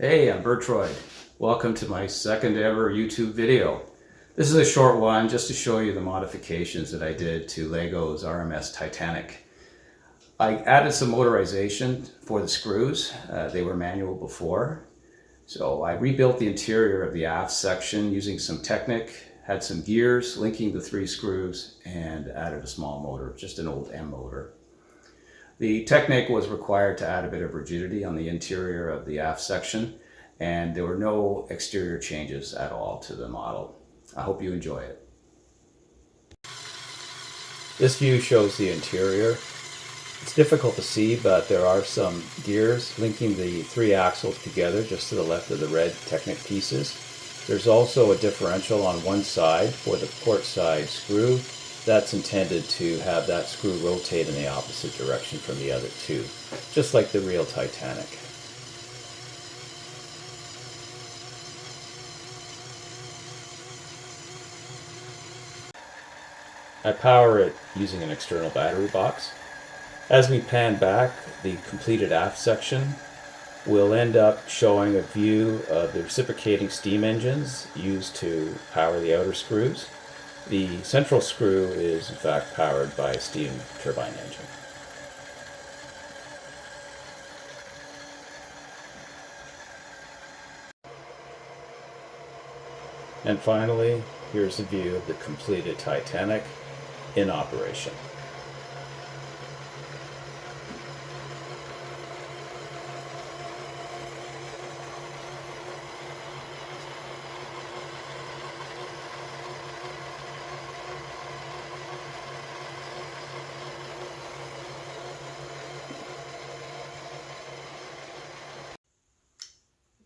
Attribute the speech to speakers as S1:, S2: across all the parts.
S1: Hey, I'm Bertroyd. Welcome to my second ever YouTube video. This is a short one just to show you the modifications that I did to Lego's RMS Titanic. I added some motorization for the screws. They were manual before. So I rebuilt the interior of the aft section using some Technic, had some gears linking the 3 screws, and added a small motor, just an old M motor. The Technic was required to add a bit of rigidity on the interior of the aft section, and there were no exterior changes at all to the model. I hope you enjoy it. This view shows the interior. It's difficult to see, but there are some gears linking the 3 axles together just to the left of the red Technic pieces. There's also a differential on one side for the port side screw. That's intended to have that screw rotate in the opposite direction from the other 2, just like the real Titanic. I power it using an external battery box. As we pan back the completed aft section, we'll end up showing a view of the reciprocating steam engines used to power the outer screws. The central screw is in fact powered by a steam turbine engine. And finally, here's a view of the completed Titanic in operation.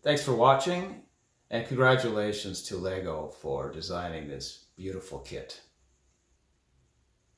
S1: Thanks for watching, and congratulations to Lego for designing this beautiful kit.